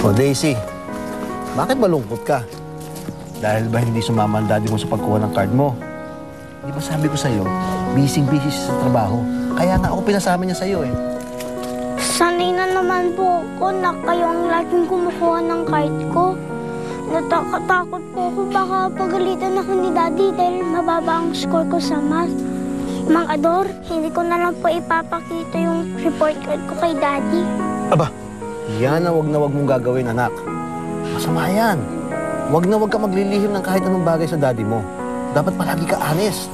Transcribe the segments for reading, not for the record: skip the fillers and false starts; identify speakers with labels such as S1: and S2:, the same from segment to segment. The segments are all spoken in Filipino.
S1: O Daisy, bakit malungkot ka? Dahil ba hindi sumama ang daddy mo sa pagkuha ng card mo? Di ba sabi ko sa'yo, busy-busy siya sa trabaho. Kaya nga ako pinasama niya sa'yo eh.
S2: Sanay na naman po ako na kayo ang laging kumukuha ng card ko. Natakatakot po ako baka pagalitan ako ni Daddy dahil mababa ang score ko sa math. Mang Ador, hindi ko na lang po ipapakita yung report card ko kay Daddy.
S1: Aba, yan ang wag na wag mong gagawin, anak. Masama yan. Wag na wag ka maglilihim ng kahit anong bagay sa daddy mo. Dapat palagi ka honest.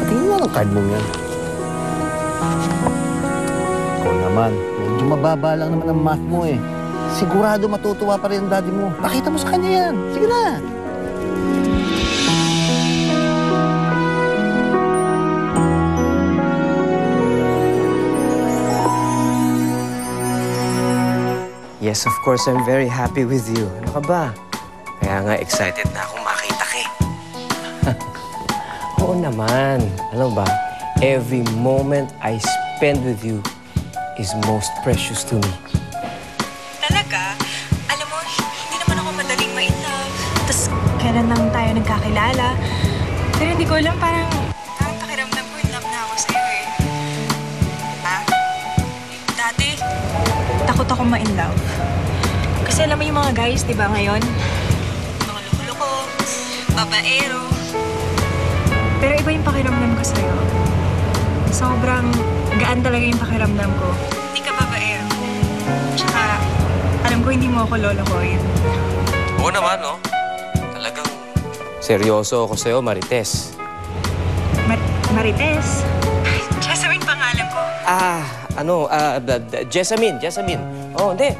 S1: Patingin mo ang card mo yan. Ikaw naman, medyo mababa lang naman ang math mo eh. Sigurado matutuwa pa rin ang daddy mo. Pakita mo sa kanya yan. Sige na.
S3: Yes, of course, I'm very happy with you. Ano ka ba? Kaya nga, excited na akong makita ka eh. Oo naman. Alam ba, every moment I spend with you is most precious to me.
S4: Talaga? Alam mo, hindi naman ako madaling ma-in-love. Tapos, kailan lang tayo nagkakilala. Pero hindi ko alam, parang pakiramdam ko in love na ako sa'yo eh. Ha? Dati, takot ako ma-in-love. Kasi alam mo yung mga guys, di ba ngayon? Mga loko-loko, babaero. Pero iba yung pakiramdam ko sa'yo. Sobrang gaan talaga yung pakiramdam ko. Hindi ka babaero. Tsaka, alam ko hindi mo ako lolokohin.
S3: Oo naman, no? Talagang seryoso ako sa'yo, Marites.
S4: Marites? Jessamine pangalan ko.
S3: Jessamine. Oh, hindi.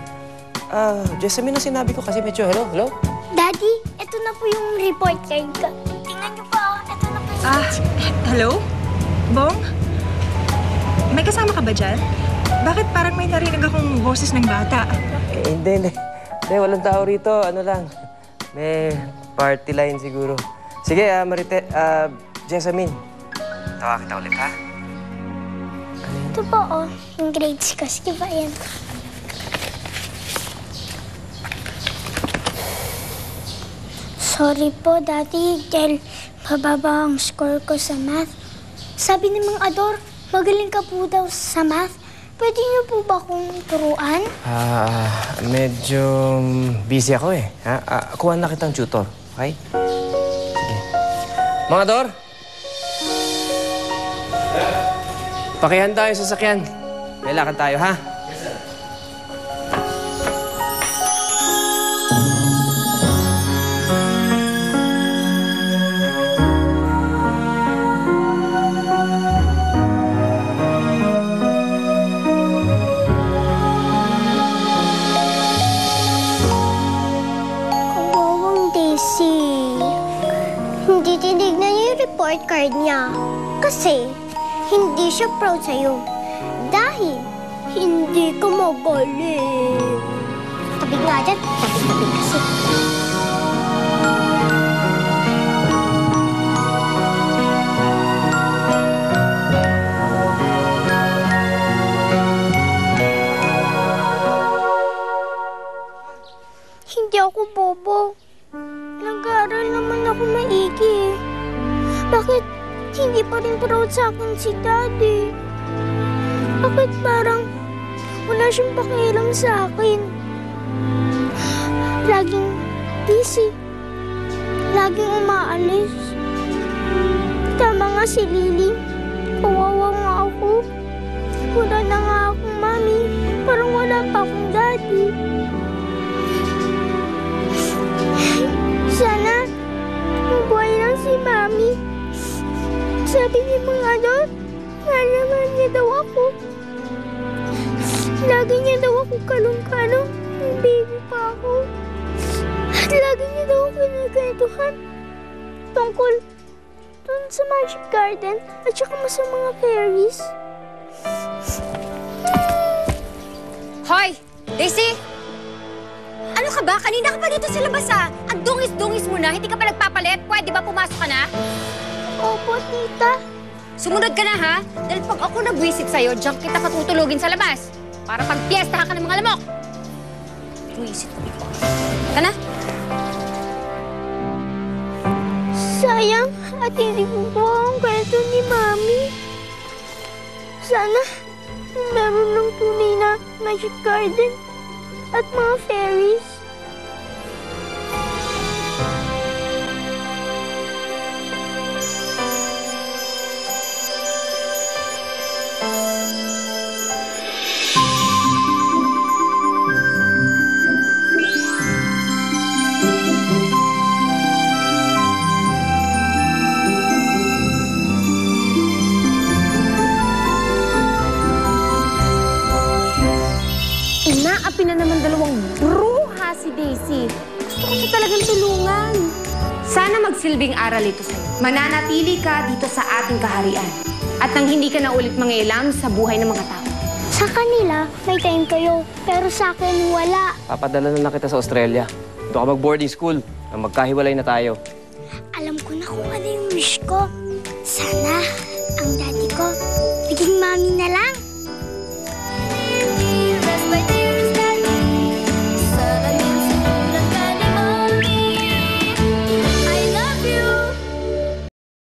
S3: Jessamine na sinabi ko kasi medyo, hello?
S2: Daddy, ito na po yung report card ko. Tingnan niyo pa, ito na po yung
S4: Hello? Bong? May kasama ka ba dyan? Bakit parang may narinig akong boses ng bata?
S3: Hindi. Walang tao rito. Ano lang. May party line siguro. Sige, Jessamine. Tawa kita ulit, ha?
S2: Ito po, oh. Yung grades ko. Sige ba yan? Sorry po, Daddy. Dahil mababa ang score ko sa math. Sabi ni Mang Ador, magaling ka po daw sa math. Pwede niyo po ba akong turuan?
S3: Medyo busy ako eh. Kuha na kitang tutor, okay? Sige. Mga Dor! Pakihanda tayo sa sasakyan. May lakad tayo, ha? Yes, sir.
S2: Hindi tinignan niya yung report card niya. Kasi, hindi siya proud sa'yo. Dahil, hindi ka magaling. Tabi nga dyan. Tabi kasi. Hindi ako bobo. Nag-aaral naman ako maigi. Bakit hindi pa rin proud sa akin si Daddy? Bakit parang wala siyang pakialam sa akin? Laging busy. Laging umaalis. Tama nga si Lily. Kawawa nga ako. Wala na nga akong mami. Parang wala pa akong daddy. Sana, mabuhay lang si Mami. Sabi ni mga doon, naman niya daw ako. Lagi niya daw ako kalong-kalong, yung baby pa ako. At lagi niya daw ako nagkwentuhan tungkol dun sa Magic Garden at saka sa mga fairies.
S5: Hoy! Daisy! Ano ka ba? Kanina ka pa dito sa labas, ha? Ang dungis-dungis mo na. Hindi ka pa nagpapalit. Pwede ba pumasok ka na?
S2: Opo, tita.
S5: Sumunod ka na, ha? Dahil pag ako nabwisit sa'yo, diyan kita patutulugin sa labas. Para pagpiestahan ka ng mga lamok. Buwisit ko. Ka na?
S2: Sayang at hindi ko po ang kwento ni Mami. Sana meron ng tunay na magic garden at mga fairies.
S5: Inaapi na naman dalawang bruha si Daisy. Gusto ko siya talagang tulungan. Sana magsilbing aral ito sa'yo. Mananatili ka dito sa ating kaharian. At nang hindi ka na ulit mangailam sa buhay ng mga tao.
S2: Sa kanila, may time kayo. Pero sa akin, wala.
S3: Papadala na lang kita sa Australia. Doon ka mag-boarding school. Na magkahiwalay na tayo.
S2: Alam ko na kung ano yung wish ko. Sana